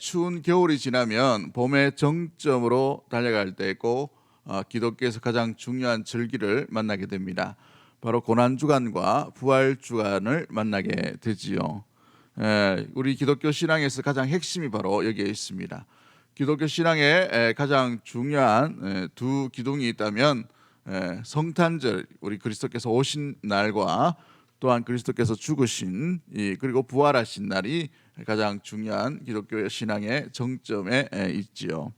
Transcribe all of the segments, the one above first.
추운 겨울이 지나면 봄의 정점으로 달려갈 때고 기독교에서 가장 중요한 절기를 만나게 됩니다. 바로 고난주간과 부활주간을 만나게 되지요. 우리 기독교 신앙에서 가장 핵심이 바로 여기에 있습니다. 기독교 신앙에 가장 중요한 두 기둥이 있다면 성탄절, 우리 그리스도께서 오신 날과 또한 그리스도께서 죽으신 그리고 부활하신 날이 가장 중요한 기독교 신앙의 정점에 있지요.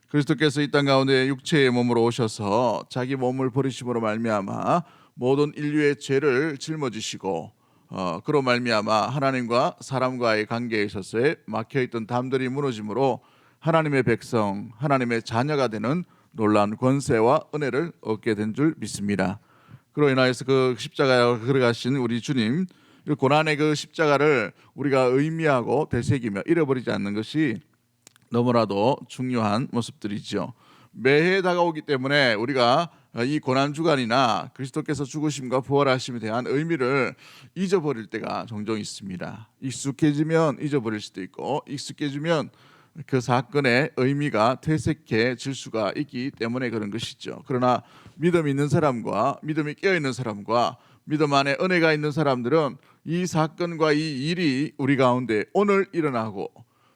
그리스도께서 이 땅 가운데 육체의 몸으로 오셔서 자기 몸을 버리심으로 말미암아 모든 인류의 죄를 짊어지시고 그로 말미암아 하나님과 사람과의 관계에 있어서의 막혀있던 담들이 무너짐으로 하나님의 백성, 하나님의 자녀가 되는 놀라운 권세와 은혜를 얻게 된 줄 믿습니다. 그로 인하여서 그 십자가에 걸어가신 우리 주님, 고난의 그 십자가를 우리가 의미하고 되새기며 잃어버리지 않는 것이 너무나도 중요한 모습들이죠. 매해 다가오기 때문에 우리가 이 고난주간이나 그리스도께서 죽으심과 부활하심에 대한 의미를 잊어버릴 때가 종종 있습니다. 익숙해지면 잊어버릴 수도 있고, 익숙해지면 그 사건의 의미가 퇴색해질 수가 있기 때문에 그런 것이죠. 그러나 믿음 있는 사람과 믿음이 깨어있는 사람과 믿음 안에 은혜가 있는 사람들은 이 사건과 이 일이 우리 가운데 오늘 일어나고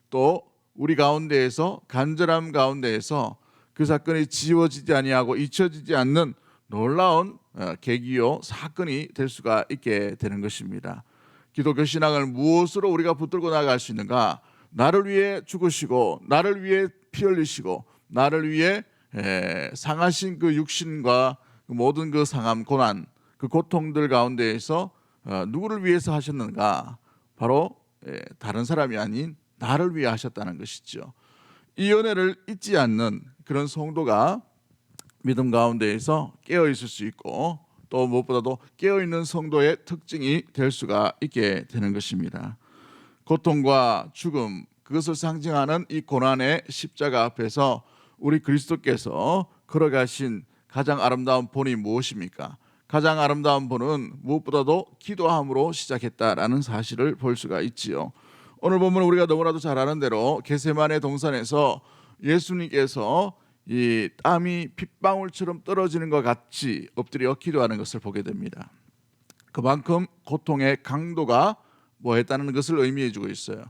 또 우리 가운데에서 간절함 가운데에서 그 사건이 지워지지 아니하고 잊혀지지 않는 놀라운 계기요 사건이 될 수가 있게 되는 것입니다. 기독교 신앙을 무엇으로 우리가 붙들고 나갈 수 있는가? 나를 위해 죽으시고 나를 위해 피 흘리시고 나를 위해 상하신 그 육신과 모든 그 상함, 고난, 그 고통들 가운데에서 누구를 위해서 하셨는가? 바로 다른 사람이 아닌 나를 위해 하셨다는 것이죠. 이 은혜를 잊지 않는 그런 성도가 믿음 가운데에서 깨어 있을 수 있고 또 무엇보다도 깨어 있는 성도의 특징이 될 수가 있게 되는 것입니다. 고통과 죽음, 그것을 상징하는 이 고난의 십자가 앞에서 우리 그리스도께서 걸어가신 가장 아름다운 본이 무엇입니까? 가장 아름다운 본은 무엇보다도 기도함으로 시작했다라는 사실을 볼 수가 있지요. 오늘 보면 우리가 너무나도 잘 아는 대로 겟세마네 동산에서 예수님께서 이 땀이 핏방울처럼 떨어지는 것 같이 엎드려 기도하는 것을 보게 됩니다. 그만큼 고통의 강도가 뭐했다는 것을 의미해주고 있어요.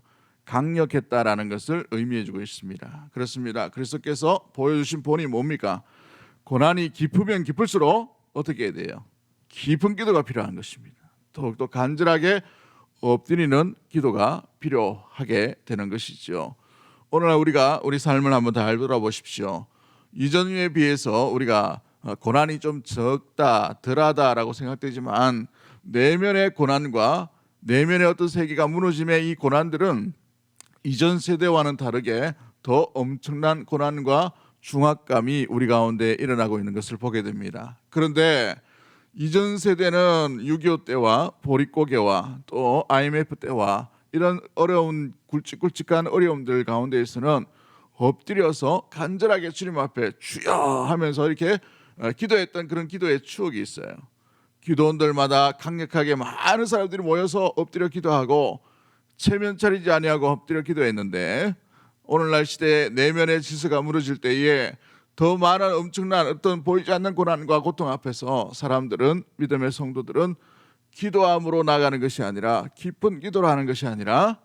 강력했다라는 것을 의미해주고 있습니다. 그렇습니다. 그리스도께서 보여주신 본이 뭡니까? 고난이 깊으면 깊을수록 어떻게 해야 돼요? 깊은 기도가 필요한 것입니다. 더욱더 간절하게 엎드리는 기도가 필요하게 되는 것이죠. 오늘날 우리가 우리 삶을 한번 잘 돌아보십시오. 이전에 비해서 우리가 고난이 좀 적다, 덜하다라고 생각되지만 내면의 고난과 내면의 어떤 세계가 무너짐의 이 고난들은 이전 세대와는 다르게 더 엄청난 고난과 중압감이 우리 가운데 일어나고 있는 것을 보게 됩니다. 그런데 이전 세대는 6.25 때와 보릿고개와 또 IMF 때와 이런 어려운 굵직굵직한 어려움들 가운데에서는 엎드려서 간절하게 주님 앞에 주여 하면서 이렇게 기도했던 그런 기도의 추억이 있어요. 기도원들마다 강력하게 많은 사람들이 모여서 엎드려 기도하고 체면 차리지 아니하고 엎드려 기도했는데 오늘날 시대에 내면의 질서가 무너질 때에 더 많은 엄청난 어떤 보이지 않는 고난과 고통 앞에서 사람들은, 믿음의 성도들은 기도함으로 나가는 것이 아니라 깊은 기도를 하는 것이 아니라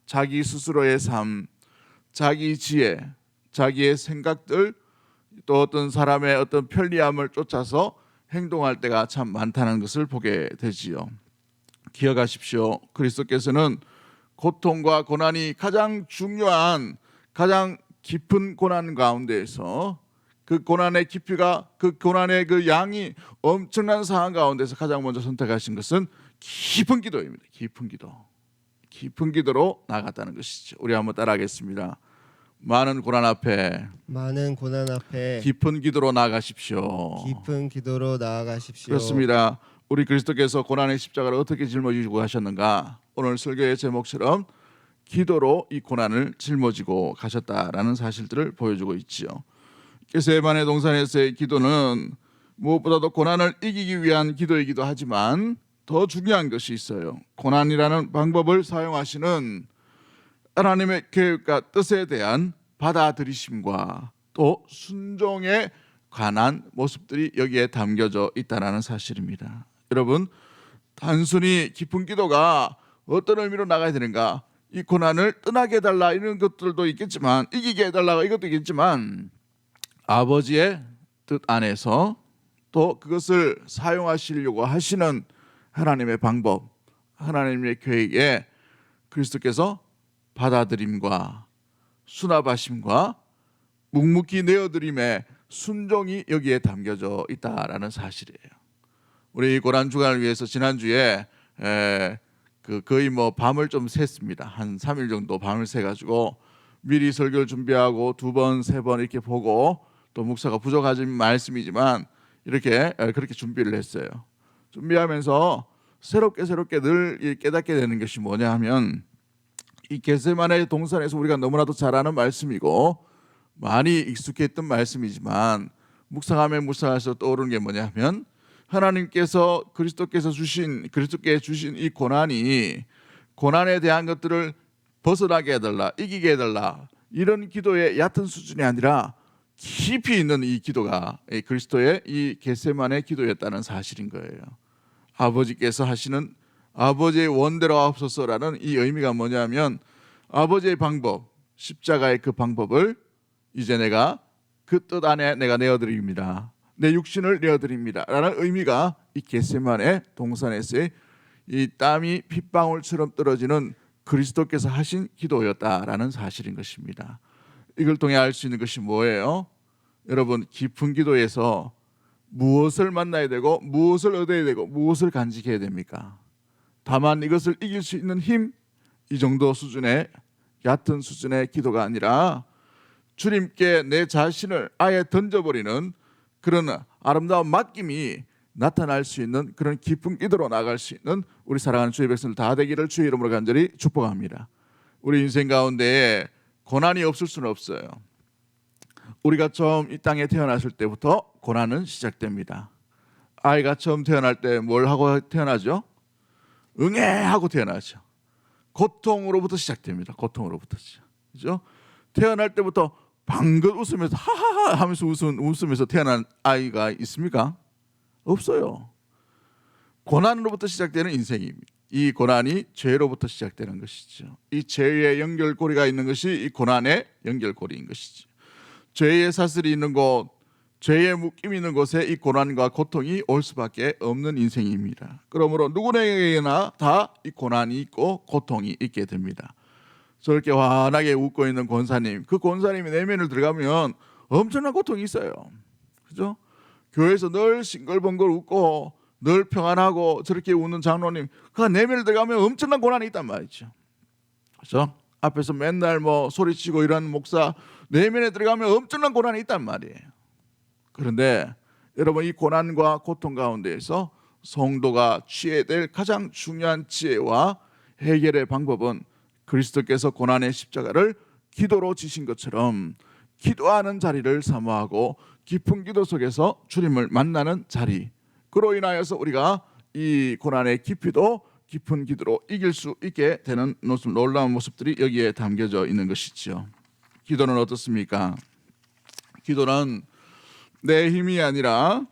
자기 스스로의 삶, 자기 지혜, 자기의 생각들, 또 어떤 사람의 어떤 편리함을 쫓아서 행동할 때가 참 많다는 것을 보게 되지요. 기억하십시오. 그리스도께서는 고통과 고난이 가장 중요한, 가장 깊은 고난 가운데에서 그 고난의 깊이가, 그 고난의 그 양이 엄청난 상황 가운데서 가장 먼저 선택하신 것은 깊은 기도입니다. 깊은 기도. 깊은 기도로 나아갔다는 것이죠. 우리 한번 따라하겠습니다. 많은 고난 앞에 깊은 기도로 나아가십시오. 깊은 기도로 나아가십시오. 그렇습니다. 우리 그리스도께서 고난의 십자가를 어떻게 짊어지고 하셨는가? 오늘 설교의 제목처럼 기도로 이 고난을 짊어지고 가셨다라는 사실들을 보여주고 있지요. 겟세마네 동산에서의 기도는 무엇보다도 고난을 이기기 위한 기도이기도 하지만 더 중요한 것이 있어요. 고난이라는 방법을 사용하시는 하나님의 계획과 뜻에 대한 받아들이심과 또 순종에 관한 모습들이 여기에 담겨져 있다는 사실입니다. 여러분, 단순히 깊은 기도가 어떤 의미로 나가야 되는가? 이 고난을 떠나게 해달라 이런 것들도 있겠지만, 이기게 해달라 이것도 있겠지만, 아버지의 뜻 안에서 또 그것을 사용하시려고 하시는 하나님의 방법, 하나님의 계획에 그리스도께서 받아들임과 수납하심과 묵묵히 내어드림의 순종이 여기에 담겨져 있다라는 사실이에요. 우리 고난 주간을 위해서 지난주에 거의 밤을 좀 샜습니다. 한 3일 정도 밤을 새가지고 미리 설교를 준비하고 2번, 3번 이렇게 보고, 또 목사가 부족하진 말씀이지만 이렇게 그렇게 준비를 했어요. 준비하면서 새롭게 늘 깨닫게 되는 것이 뭐냐 하면, 이 겟세마네 동산에서 우리가 너무나도 잘 아는 말씀이고 많이 익숙했던 말씀이지만, 묵상하면 묵상할수록 떠오르는 게 뭐냐 하면, 하나님께서 그리스도께 주신 이 고난에 대한 것들을 벗어나게 해달라, 이기게 해달라, 이런 기도의 얕은 수준이 아니라 깊이 있는 이 기도가 그리스도의 이 겟세마네 기도였다는 사실인 거예요. 아버지께서 하시는 아버지의 원대로 하옵소서라는 이 의미가 뭐냐면, 아버지의 방법, 십자가의 그 방법을 이제 내가 그 뜻 안에 내가 내어드립니다, 내 육신을 내어드립니다 라는 의미가 이 겟세마네 동산에서의 이 땀이 핏방울처럼 떨어지는 그리스도께서 하신 기도였다라는 사실인 것입니다. 이걸 통해 알 수 있는 것이 뭐예요? 여러분, 깊은 기도에서 무엇을 만나야 되고 무엇을 얻어야 되고 무엇을 간직해야 됩니까? 다만 이것을 이길 수 있는 힘, 이 정도 수준의 얕은 수준의 기도가 아니라 주님께 내 자신을 아예 던져버리는 그런 아름다운 맡김이 나타날 수 있는 그런 깊은 기도로 나갈 수 있는 우리 사랑하는 주의 백성들 다 되기를 주의 이름으로 간절히 축복합니다. 우리 인생 가운데 고난이 없을 수는 없어요. 우리가 처음 이 땅에 태어났을 때부터 고난은 시작됩니다. 아이가 처음 태어날 때 뭘 하고 태어나죠? 응애 하고 태어나죠. 고통으로부터 시작됩니다. 고통으로부터죠. 그죠? 태어날 때부터 방긋 웃으면서 하하하 하면서 웃으면서 태어난 아이가 있습니까? 없어요. 고난으로부터 시작되는 인생입니다. 이 고난이 죄로부터 시작되는 것이죠. 이 죄의 연결고리가 있는 것이 이 고난의 연결고리인 것이죠. 죄의 사슬이 있는 곳, 죄의 묶임이 있는 곳에 이 고난과 고통이 올 수밖에 없는 인생입니다. 그러므로 누구에게나 다 이 고난이 있고 고통이 있게 됩니다. 저렇게 환하게 웃고 있는 권사님, 그 권사님이 내면을 들어가면 엄청난 고통이 있어요. 그죠? 교회에서 늘 싱글벙글 웃고 늘 평안하고 저렇게 웃는 장로님, 그 내면을 들어가면 엄청난 고난이 있단 말이죠. 그죠? 앞에서 맨날 소리치고 이런 목사, 내면에 들어가면 엄청난 고난이 있단 말이에요. 그런데 여러분, 이 고난과 고통 가운데에서 성도가 취해야 될 가장 중요한 지혜와 해결의 방법은 그리스도께서 고난의 십자가를 기도로 지신 것처럼 기도하는 자리를 사모하고 깊은 기도 속에서 주님을 만나는 자리, 그로 인하여서 우리가 이 고난의 깊이도 깊은 기도로 이길 수 있게 되는 놀라운 모습들이 여기에 담겨져 있는 것이죠. 기도는 어떻습니까? 기도는 내 힘이 아니라,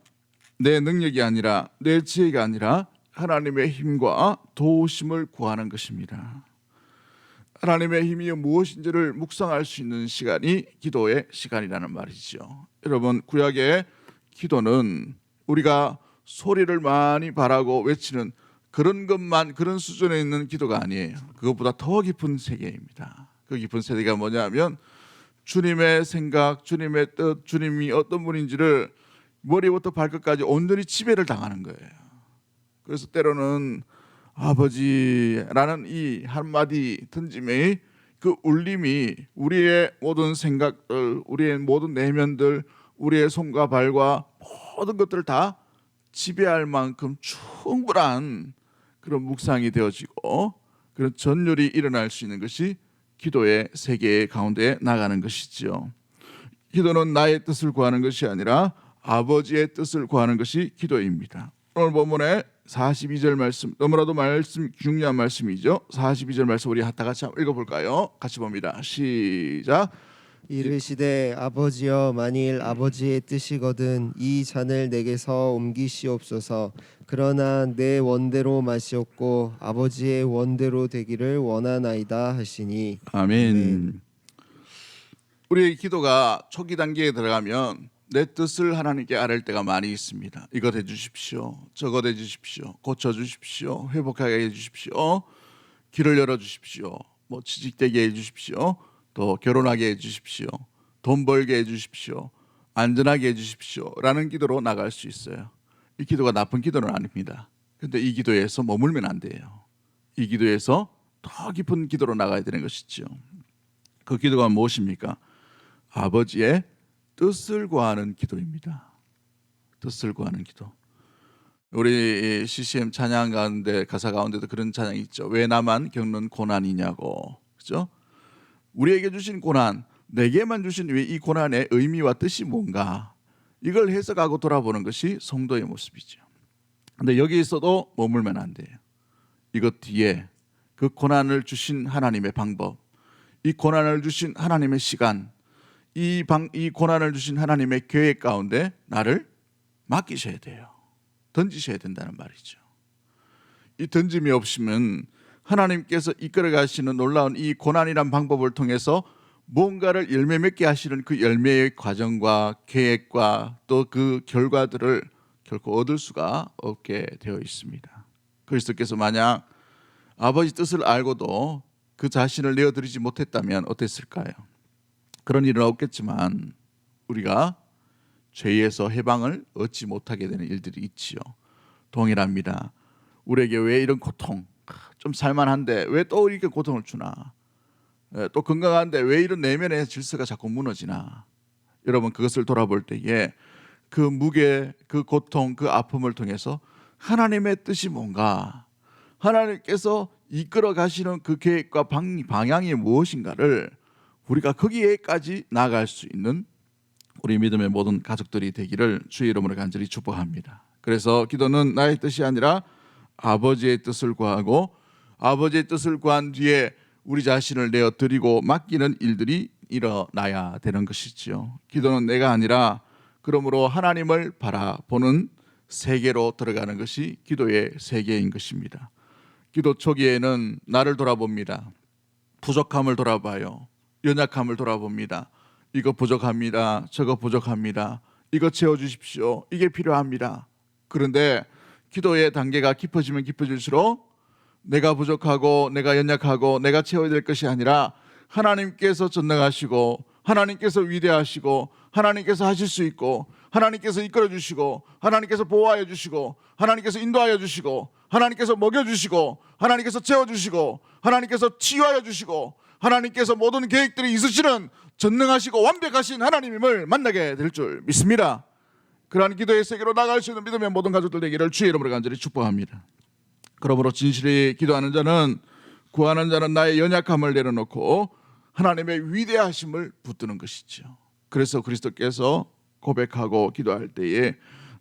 내 능력이 아니라, 내 지혜가 아니라 하나님의 힘과 도우심을 구하는 것입니다. 하나님의 힘이 무엇인지를 묵상할 수 있는 시간이 기도의 시간이라는 말이죠. 여러분, 구약의 기도는 우리가 소리를 많이 바라고 외치는 그런 수준에 있는 기도가 아니에요. 그것보다 더 깊은 세계입니다. 그 깊은 세계가 뭐냐면 주님의 생각, 주님의 뜻, 주님이 어떤 분인지를 머리부터 발끝까지 온전히 지배를 당하는 거예요. 그래서 때로는 아버지라는 이 한마디 던짐의 그 울림이 우리의 모든 생각들, 우리의 모든 내면들, 우리의 손과 발과 모든 것들을 다 지배할 만큼 충분한 그런 묵상이 되어지고 그런 전율이 일어날 수 있는 것이 기도의 세계 가운데 나가는 것이죠. 기도는 나의 뜻을 구하는 것이 아니라 아버지의 뜻을 구하는 것이 기도입니다. 오늘 본문에 42절 말씀 너무나도 중요한 말씀이죠. 42절 말씀 우리 다 같이 한번 읽어볼까요? 같이 봅니다. 시작. 이르시되 아버지여 만일 아버지의 뜻이거든 이 잔을 내게서 옮기시옵소서. 그러나 내 원대로 마시옵고 아버지의 원대로 되기를 원하나이다 하시니. 아멘. 아멘. 우리의 기도가 초기 단계에 들어가면 내 뜻을 하나님께 아뢰을 때가 많이 있습니다. 이것 해주십시오. 저것 해주십시오. 고쳐주십시오. 회복하게 해주십시오. 길을 열어주십시오. 뭐 취직되게 해주십시오. 또 결혼하게 해주십시오. 돈 벌게 해주십시오. 안전하게 해주십시오. 라는 기도로 나갈 수 있어요. 이 기도가 나쁜 기도는 아닙니다. 근데 이 기도에서 머물면 안 돼요. 이 기도에서 더 깊은 기도로 나가야 되는 것이죠. 그 기도가 무엇입니까? 아버지의 뜻을 구하는 기도입니다. 뜻을 구하는 기도. 우리 CCM 찬양 가운데 가사 가운데도 그런 찬양이 있죠. 왜 나만 겪는 고난이냐고. 그죠? 우리에게 주신 고난, 내게만 주신 이 고난의 의미와 뜻이 뭔가, 이걸 해석하고 돌아보는 것이 성도의 모습이죠. 근데 여기 있어도 머물면 안 돼요. 이것 뒤에 그 고난을 주신 하나님의 방법, 이 고난을 주신 하나님의 시간, 이 고난을 주신 하나님의 계획 가운데 나를 맡기셔야 돼요. 던지셔야 된다는 말이죠. 이 던짐이 없으면 하나님께서 이끌어 가시는 놀라운 이 고난이란 방법을 통해서 뭔가를 열매 맺게 하시는 그 열매의 과정과 계획과 또 그 결과들을 결코 얻을 수가 없게 되어 있습니다. 그리스도께서 만약 아버지 뜻을 알고도 그 자신을 내어드리지 못했다면 어땠을까요? 그런 일은 없겠지만 우리가 죄에서 해방을 얻지 못하게 되는 일들이 있지요. 동일합니다. 우리에게 왜 이런 고통, 좀 살만한데 왜 또 이렇게 고통을 주나, 또 건강한데 왜 이런 내면의 질서가 자꾸 무너지나. 여러분, 그것을 돌아볼 때에 그 무게, 그 고통, 그 아픔을 통해서 하나님의 뜻이 뭔가, 하나님께서 이끌어 가시는 그 계획과 방향이 무엇인가를 우리가 거기에까지 나아갈 수 있는 우리 믿음의 모든 가족들이 되기를 주의 이름으로 간절히 축복합니다. 그래서 기도는 나의 뜻이 아니라 아버지의 뜻을 구하고, 아버지의 뜻을 구한 뒤에 우리 자신을 내어드리고 맡기는 일들이 일어나야 되는 것이지요. 기도는 내가 아니라 그러므로 하나님을 바라보는 세계로 들어가는 것이 기도의 세계인 것입니다. 기도 초기에는 나를 돌아봅니다. 부족함을 돌아봐요. 연약함을 돌아봅니다. 이거 부족합니다. 저거 부족합니다. 이거 채워주십시오. 이게 필요합니다. 그런데 기도의 단계가 깊어지면 깊어질수록 내가 부족하고 내가 연약하고 내가 채워야 될 것이 아니라 하나님께서 전능하시고 하나님께서 위대하시고 하나님께서 하실 수 있고 하나님께서 이끌어 주시고 하나님께서 보호하여 주시고 하나님께서 인도하여 주시고 하나님께서 먹여 주시고 하나님께서 채워 주시고 하나님께서 치유하여 주시고 하나님께서 모든 계획들이 있으시는 전능하시고 완벽하신 하나님임을 만나게 될 줄 믿습니다. 그러한 기도의 세계로 나갈 수 있는 믿음의 모든 가족들 되기를 주의 이름으로 간절히 축복합니다. 그러므로 진실히 기도하는 자는, 구하는 자는 나의 연약함을 내려놓고 하나님의 위대하심을 붙드는 것이죠. 그래서 그리스도께서 고백하고 기도할 때에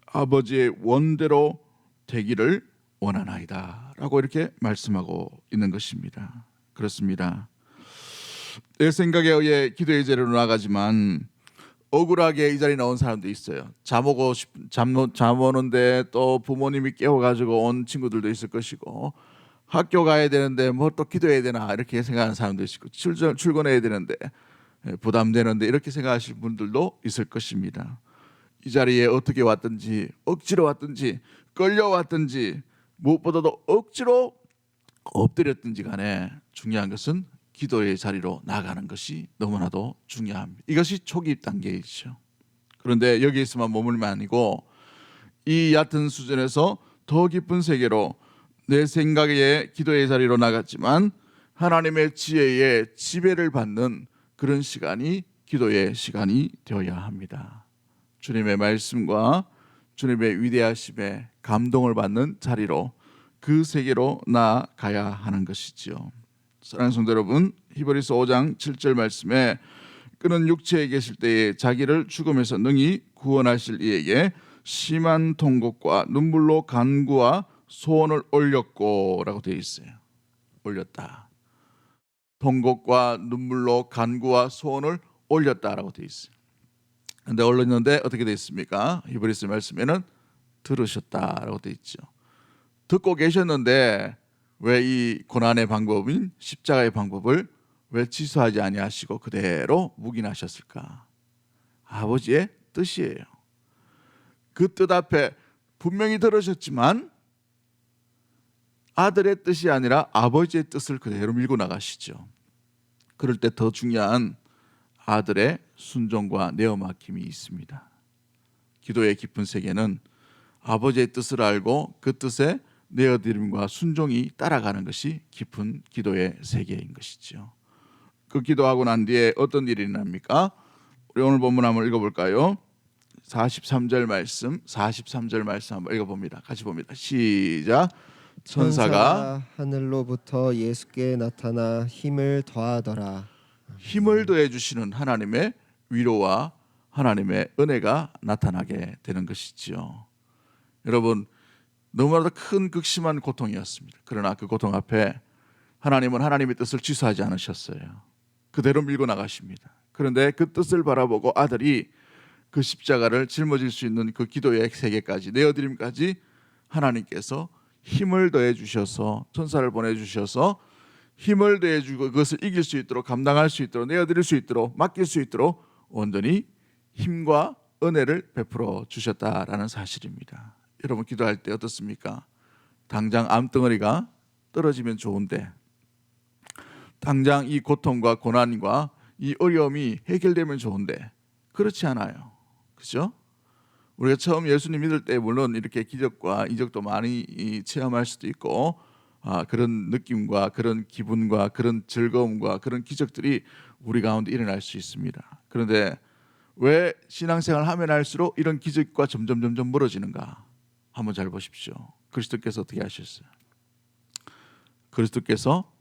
아버지의 원대로 되기를 원하나이다 라고 이렇게 말씀하고 있는 것입니다. 그렇습니다. 내 생각에 의해 기도의 자리로 나가지만 억울하게 이 자리에 나온 사람도 있어요. 잠 오는데 또 부모님이 깨워가지고 온 친구들도 있을 것이고, 학교 가야 되는데 뭐 또 기도해야 되나 이렇게 생각하는 사람도 있고, 출근해야 되는데 부담되는데 이렇게 생각하실 분들도 있을 것입니다. 이 자리에 어떻게 왔든지, 억지로 왔든지, 끌려왔든지, 무엇보다도 억지로 엎드렸든지 간에 중요한 것은 기도의 자리로 나가는 것이 너무나도 중요합니다. 이것이 초기 단계이죠. 그런데 여기에서만 머물면 아니고 이 얕은 수준에서 더 깊은 세계로 내 생각의 기도의 자리로 나갔지만 하나님의 지혜에 지배를 받는 그런 시간이 기도의 시간이 되어야 합니다. 주님의 말씀과 주님의 위대하심에 감동을 받는 자리로, 그 세계로 나아가야 하는 것이지요. 사랑하는 성도 여러분, 히브리서 5장 7절 말씀에 그는 육체에 계실 때에 자기를 죽음에서 능히 구원하실 이에게 심한 통곡과 눈물로 간구와 소원을 올렸고라고 되어 있어요. 올렸다. 통곡과 눈물로 간구와 소원을 올렸다라고 되어 있어요. 근데 올렸는데 어떻게 되어 있습니까? 히브리서 말씀에는 들으셨다라고 되어 있죠. 듣고 계셨는데 왜 이 고난의 방법인 십자가의 방법을 왜 취소하지 아니하시고 그대로 묵인하셨을까? 아버지의 뜻이에요. 그 뜻 앞에 분명히 들으셨지만 아들의 뜻이 아니라 아버지의 뜻을 그대로 밀고 나가시죠. 그럴 때 더 중요한 아들의 순종과 내어맡김이 있습니다. 기도의 깊은 세계는 아버지의 뜻을 알고 그 뜻에 내어드림과 순종이 따라가는 것이 깊은 기도의 세계인 것이죠. 그 기도하고 난 뒤에 어떤 일이 일어납니까? 우리 오늘 본문 한번 읽어볼까요? 43절 말씀 한번 읽어봅니다. 같이 봅니다. 시작. 천사가 하늘로부터 예수께 나타나 힘을 더하더라. 힘을 더해 주시는 하나님의 위로와 하나님의 은혜가 나타나게 되는 것이지요. 여러분, 너무나도 큰 극심한 고통이었습니다. 그러나 그 고통 앞에 하나님은 하나님의 뜻을 취소하지 않으셨어요. 그대로 밀고 나가십니다. 그런데 그 뜻을 바라보고 아들이 그 십자가를 짊어질 수 있는 그 기도의 세계까지 내어드림까지 하나님께서 힘을 더해 주셔서 천사를 보내 주셔서 힘을 더해 주고 그것을 이길 수 있도록 감당할 수 있도록 내어드릴 수 있도록 맡길 수 있도록 온전히 힘과 은혜를 베풀어 주셨다라는 사실입니다. 여러분 기도할 때 어떻습니까? 당장 암덩어리가 떨어지면 좋은데 당장 이 고통과 고난과 이 어려움이 해결되면 좋은데 그렇지 않아요. 그렇죠? 우리가 처음 예수님 믿을 때 물론 이렇게 기적과 이적도 많이 체험할 수도 있고 그런 느낌과 그런 기분과 그런 즐거움과 그런 기적들이 우리 가운데 일어날 수 있습니다. 그런데 왜 신앙생활 하면 할수록 이런 기적과 점점 멀어지는가? 한번 잘 보십시오. 그리스도께서 어떻게 하셨어요? 그리스도께서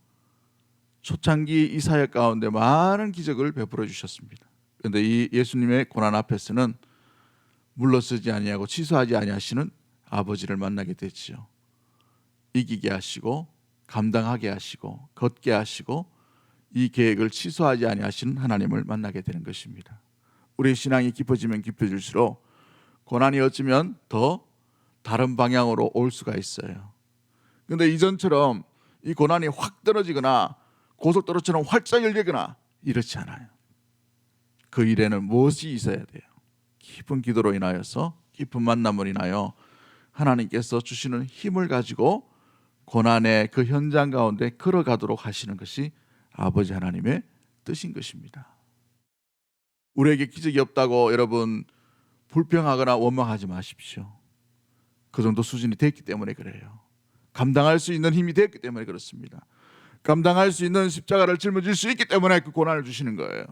초창기 이 사역 가운데 많은 기적을 베풀어 주셨습니다. 그런데 이 예수님의 고난 앞에서는 물러서지 아니하고 취소하지 아니하시는 아버지를 만나게 되지요. 이기게 하시고 감당하게 하시고 걷게 하시고 이 계획을 취소하지 아니하시는 하나님을 만나게 되는 것입니다. 우리의 신앙이 깊어지면 깊어질수록 고난이 어쩌면 더 다른 방향으로 올 수가 있어요. 그런데 이전처럼 이 고난이 확 떨어지거나 고속도로처럼 활짝 열리거나 이렇지 않아요. 그 일에는 무엇이 있어야 돼요? 깊은 기도로 인하여서 깊은 만남을 인하여 하나님께서 주시는 힘을 가지고 고난의 그 현장 가운데 걸어가도록 하시는 것이 아버지 하나님의 뜻인 것입니다. 우리에게 기적이 없다고 여러분 불평하거나 원망하지 마십시오. 그 정도 수준이 됐기 때문에 그래요. 감당할 수 있는 힘이 됐기 때문에 그렇습니다. 감당할 수 있는 십자가를 짊어질 수 있기 때문에 그 고난을 주시는 거예요.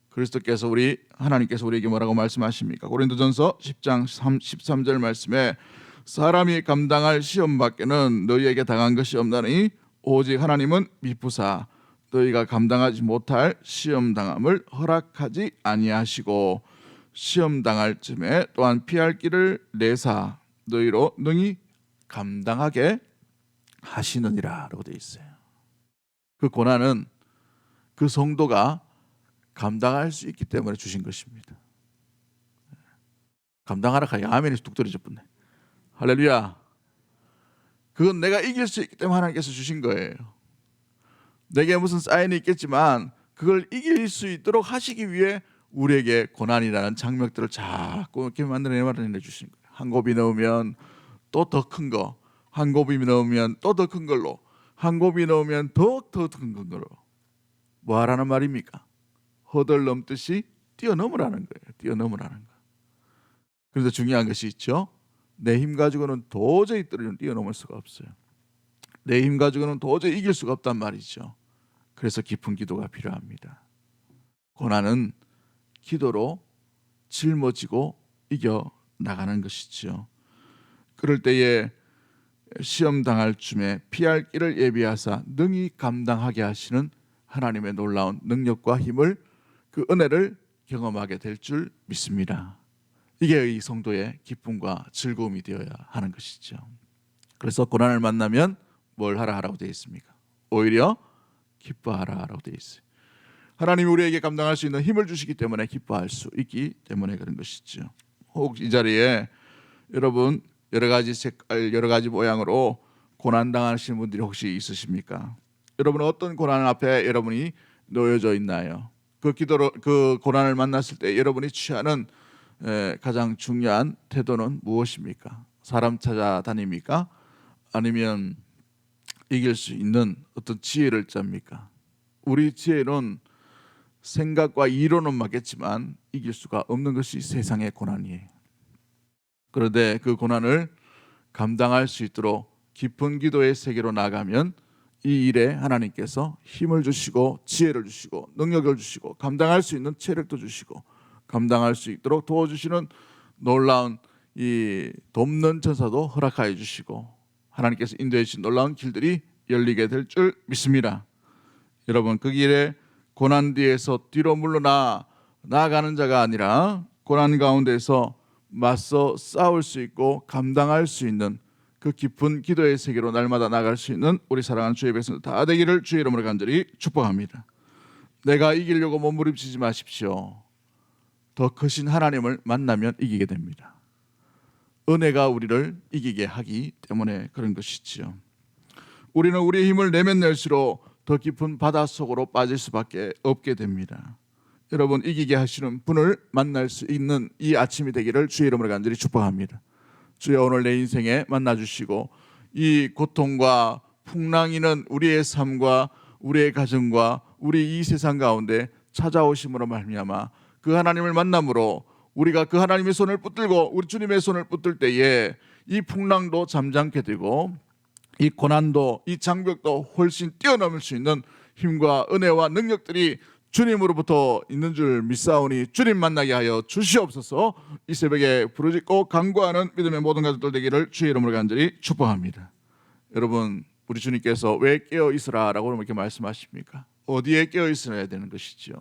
그리스도께서 하나님께서 우리에게 뭐라고 말씀하십니까? 고린도전서 10장 13절 말씀에 사람이 감당할 시험 밖에는 너희에게 당한 것이 없나니 오직 하나님은 미쁘사 너희가 감당하지 못할 시험 당함을 허락하지 아니하시고 시험 당할 쯤에 또한 피할 길을 내사 너희로 능히 감당하게 하시느니라라고 되어 있어요. 그 고난은 그 성도가 감당할 수 있기 때문에 주신 것입니다. 감당하라 하니까 아멘이 뚝 떨어져 버네. 할렐루야. 그건 내가 이길 수 있기 때문에 하나님께서 주신 거예요. 내게 무슨 사인이 있겠지만 그걸 이길 수 있도록 하시기 위해 우리에게 고난이라는 장벽들을 자꾸 이렇게 만들어내 주신 거예요. 한 곱이 넣으면 또 더 큰 거, 한 곱이 넣으면 또 더 큰 걸로, 한 곱이 넣으면 더 큰 걸로. 뭐 하라는 말입니까? 허들 넘듯이 뛰어넘으라는 거예요. 뛰어넘으라는 거. 그런데 중요한 것이 있죠. 내 힘 가지고는 도저히 뛰어넘을 수가 없어요. 내 힘 가지고는 도저히 이길 수가 없단 말이죠. 그래서 깊은 기도가 필요합니다. 고난은 기도로 짊어지고 이겨 나가는 것이죠. 그럴 때에 시험 당할 쯤에 피할 길을 예비하사 능히 감당하게 하시는 하나님의 놀라운 능력과 힘을 그 은혜를 경험하게 될 줄 믿습니다. 이게 이 성도의 기쁨과 즐거움이 되어야 하는 것이죠. 그래서 고난을 만나면 뭘 하라고 되어 있습니까? 오히려 기뻐하라라고 되어 있어요. 하나님이 우리에게 감당할 수 있는 힘을 주시기 때문에 기뻐할 수 있기 때문에 그런 것이죠. 혹 이 자리에 여러분 여러 가지 색깔, 여러 가지 모양으로 고난 당하시는 분들이 혹시 있으십니까? 여러분은 어떤 고난 앞에 여러분이 놓여져 있나요? 그 고난을 만났을 때 여러분이 취하는 가장 중요한 태도는 무엇입니까? 사람 찾아다닙니까? 아니면 이길 수 있는 어떤 지혜를 짭니까? 우리 지혜는 생각과 이론은 맞겠지만 이길 수가 없는 것이 세상의 고난이에요. 그런데 그 고난을 감당할 수 있도록 깊은 기도의 세계로 나가면 이 일에 하나님께서 힘을 주시고 지혜를 주시고 능력을 주시고 감당할 수 있는 체력도 주시고 감당할 수 있도록 도와주시는 놀라운 이 돕는 천사도 허락하여 주시고 하나님께서 인도해 주신 놀라운 길들이 열리게 될 줄 믿습니다. 여러분 그 길에 고난 뒤에서 뒤로 물러나 나아가는 자가 아니라 고난 가운데서 맞서 싸울 수 있고 감당할 수 있는 그 깊은 기도의 세계로 날마다 나갈 수 있는 우리 사랑하는 주의 백성들 다 되기를 주의 이름으로 간절히 축복합니다. 내가 이기려고 몸부림치지 마십시오. 더 크신 하나님을 만나면 이기게 됩니다. 은혜가 우리를 이기게 하기 때문에 그런 것이지요. 우리는 우리의 힘을 내면 낼수록 더 깊은 바닷속으로 빠질 수밖에 없게 됩니다. 여러분 이기게 하시는 분을 만날 수 있는 이 아침이 되기를 주의 이름으로 간절히 축복합니다. 주여 오늘 내 인생에 만나주시고 이 고통과 풍랑이는 우리의 삶과 우리의 가정과 우리 이 세상 가운데 찾아오심으로 말미암아 그 하나님을 만남으로 우리가 그 하나님의 손을 붙들고 우리 주님의 손을 붙들 때에 이 풍랑도 잠잠게 되고 이 고난도 이 장벽도 훨씬 뛰어넘을 수 있는 힘과 은혜와 능력들이 주님으로부터 있는 줄 믿사오니 주님 만나게 하여 주시옵소서. 이 새벽에 부르짖고 간구하는 믿음의 모든 가족들 되기를 주의 이름으로 간절히 축복합니다. 여러분 우리 주님께서 왜 깨어 있으라라고 이렇게 말씀하십니까? 어디에 깨어 있어야 되는 것이지요?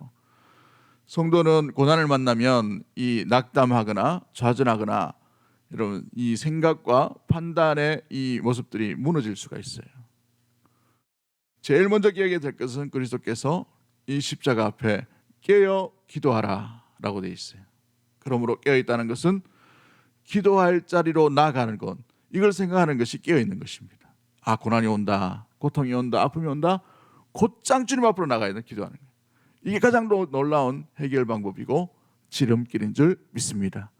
성도는 고난을 만나면 이 낙담하거나 좌절하거나 여러분 이 생각과 판단의 이 모습들이 무너질 수가 있어요. 제일 먼저 깨어야 될 것은 그리스도께서 이 십자가 앞에 깨어 기도하라라고 되어 있어요. 그러므로 깨어 있다는 것은 기도할 자리로 나가는 것, 이걸 생각하는 것이 깨어 있는 것입니다. 아 고난이 온다, 고통이 온다, 아픔이 온다, 곧장 주님 앞으로 나가야 돼 기도하는 거예요. 이게 가장 놀라운 해결 방법이고 지름길인 줄 믿습니다.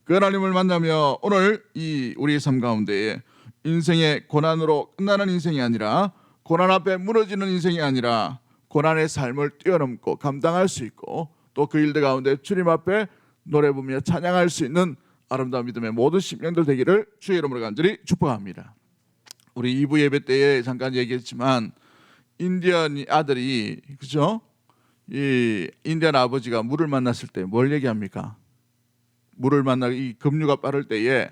그 하나님을 만나며 오늘 이 우리의 삶 가운데에 인생의 고난으로 끝나는 인생이 아니라 고난 앞에 무너지는 인생이 아니라 고난의 삶을 뛰어넘고 감당할 수 있고 또 그 일들 가운데 주님 앞에 노래 부르며 찬양할 수 있는 아름다운 믿음의 모든 심령들 되기를 주의 이름으로 간절히 축복합니다. 우리 2부 예배 때에 잠깐 얘기했지만 인디언 아들이 그죠? 이 인디언 아버지가 물을 만났을 때 뭘 얘기합니까? 물을 만나고 이 급류가 빠를 때에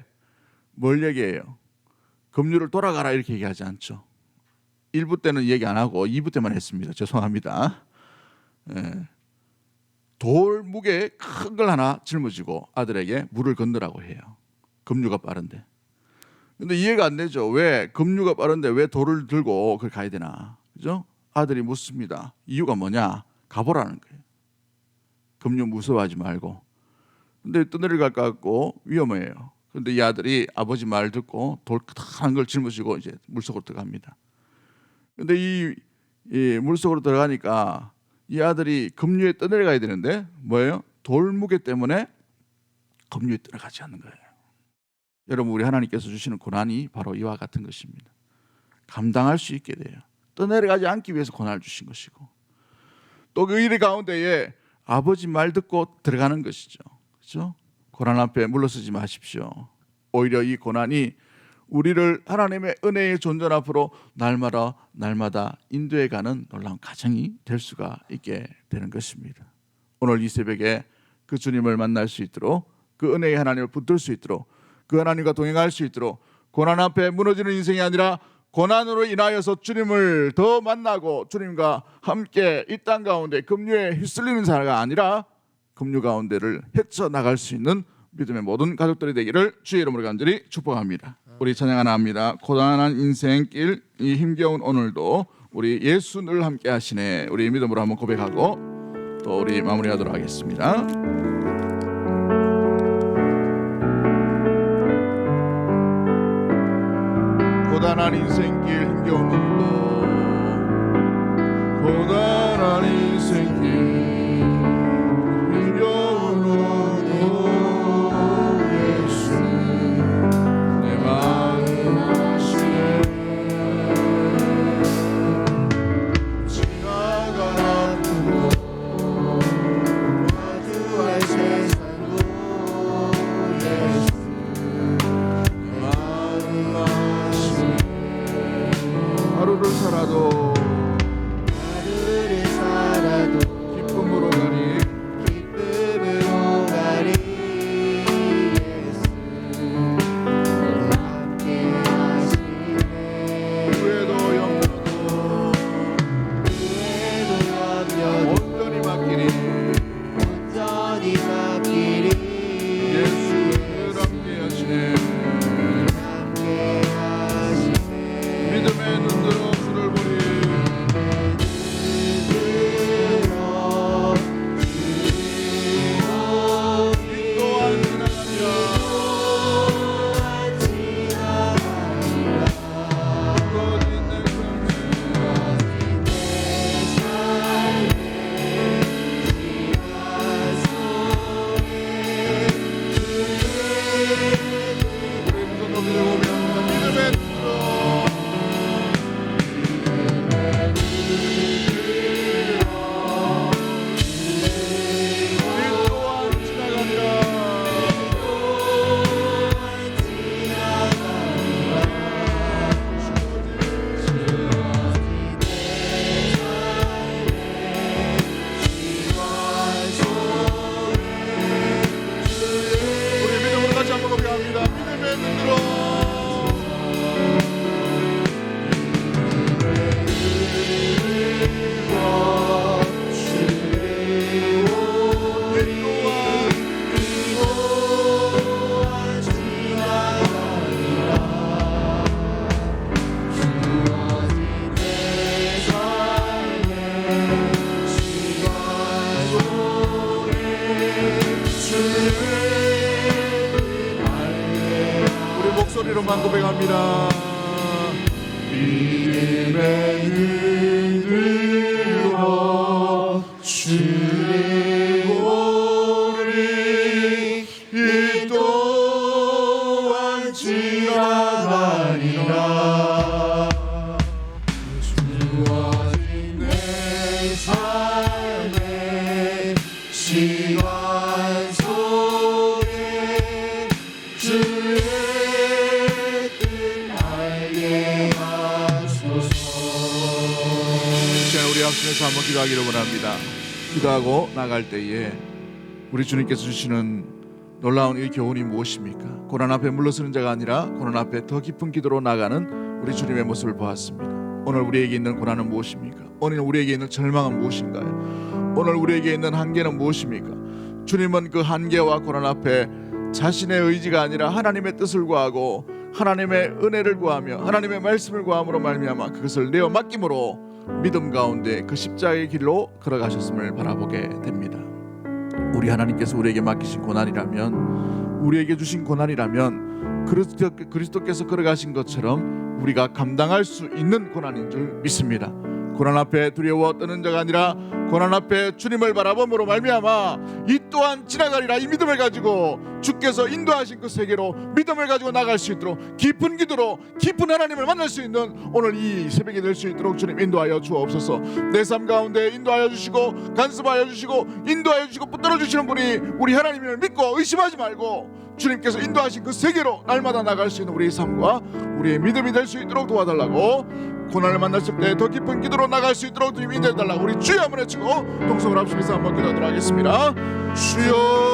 뭘 얘기해요? 급류를 돌아가라 이렇게 얘기하지 않죠. 1부 때는 얘기 안 하고 2부 때만 했습니다. 죄송합니다. 돌 무게 큰 걸 하나 짊어지고 아들에게 물을 건너라고 해요. 급류가 빠른데. 근데 이해가 안 되죠. 왜 급류가 빠른데 왜 돌을 들고 그걸 가야 되나? 그죠? 아들이 묻습니다. 이유가 뭐냐? 가보라는 거예요. 급류 무서워하지 말고. 근데 떠내려갈 것 같고 위험해요. 그런데 이 아들이 아버지 말 듣고 돌 크다란 걸 짊어지고 이제 물속으로 들어갑니다. 근데 이 물속으로 들어가니까 이 아들이 급류에 떠내려가야 되는데 뭐예요? 돌 무게 때문에 급류에 떠내가지 않는 거예요. 여러분 우리 하나님께서 주시는 고난이 바로 이와 같은 것입니다. 감당할 수 있게 돼요. 떠내려가지 않기 위해서 고난을 주신 것이고 또 그 일 가운데에 아버지 말 듣고 들어가는 것이죠. 그렇죠? 고난 앞에 물러서지 마십시오. 오히려 이 고난이 우리를 하나님의 은혜의 존전 앞으로 날마다 인도해가는 놀라운 가정이 될 수가 있게 되는 것입니다. 오늘 이 새벽에 그 주님을 만날 수 있도록 그 은혜의 하나님을 붙들 수 있도록 그 하나님과 동행할 수 있도록 고난 앞에 무너지는 인생이 아니라 고난으로 인하여서 주님을 더 만나고 주님과 함께 이 땅 가운데 급류에 휩쓸리는 자가 아니라 급류 가운데를 헤쳐나갈 수 있는 믿음의 모든 가족들이 되기를 주의 이름으로 간절히 축복합니다. 우리 찬양 하나 합니다. 고단한 인생길 이 힘겨운 오늘도 우리 예수 늘 함께 하시네. 우리 믿음으로 한번 고백하고 또 우리 마무리하도록 하겠습니다. 고단한 인생길 힘겨운 오늘도 고단한 인생길 힘겨운 오늘도 예수 내 마음 하시네. 지나간 아픔도 마주할 세상도 예수 내 마음 하시네. 하루를 살아도 하루를 살아도 기쁨으로 가니 기쁨으로 가리 예수 함께 하시네. 후회도 염려도 후회도 염려도 온전히 맡기니 온전히 맡기리 예수 늘 함께 하시네. 함께 하시네. 믿음의 눈으로 주를 보니 들어 이 또한 지나가리라. 부러진 내 우리 무슨 높이를 보면 믿음의 눈으로 이 또한 지나가리라. 우리 믿음으로 같이 한번 고백합니다. 믿음의 눈으로 우리 목소리로만 고백합니다. 믿음의 눈으로 주를 보리 이 또한 지나가리라. 주어진 내 삶의 시간 속에 주의 뜻 알게 하소서. 자, 우리 합심해서 한번 기도하기를 원합니다. 기도하고 나갈 때에 우리 주님께서 주시는 놀라운 이 교훈이 무엇입니까? 고난 앞에 물러서는 자가 아니라 고난 앞에 더 깊은 기도로 나가는 우리 주님의 모습을 보았습니다. 오늘 우리에게 있는 고난은 무엇입니까? 오늘 우리에게 있는 절망은 무엇인가요? 오늘 우리에게 있는 한계는 무엇입니까? 주님은 그 한계와 고난 앞에 자신의 의지가 아니라 하나님의 뜻을 구하고 하나님의 은혜를 구하며 하나님의 말씀을 구함으로 말미암아 그것을 내어 맡김으로 믿음 가운데 그 십자가의 길로 걸어가셨음을 바라보게 됩니다. 우리 하나님께서 우리에게 맡기신 고난이라면, 우리에게 주신 고난이라면 그리스도께서 걸어가신 것처럼 우리가 감당할 수 있는 고난인 줄 믿습니다. 고난 앞에 두려워 떠는 자가 아니라 고난 앞에 주님을 바라봄으로 말미암아 이 또한 지나가리라. 이 믿음을 가지고 주께서 인도하신 그 세계로 믿음을 가지고 나갈 수 있도록 깊은 기도로 깊은 하나님을 만날 수 있는 오늘 이 새벽이 될 수 있도록 주님 인도하여 주옵소서. 내 삶 가운데 인도하여 주시고 간섭하여 주시고 인도하여 주시고 붙들어 주시는 분이 우리 하나님을 믿고 의심하지 말고 주님께서 인도하신 그 세계로 날마다 나갈 수 있는 우리의 삶과 우리의 믿음이 될 수 있도록 도와달라고, 고난을 만났을 때 더 깊은 기도로 나갈 수 있도록 주님 인도해달라고 우리 주여 한번 외치고 동성을 합심해서 한번 기도하도록 하겠습니다. 주여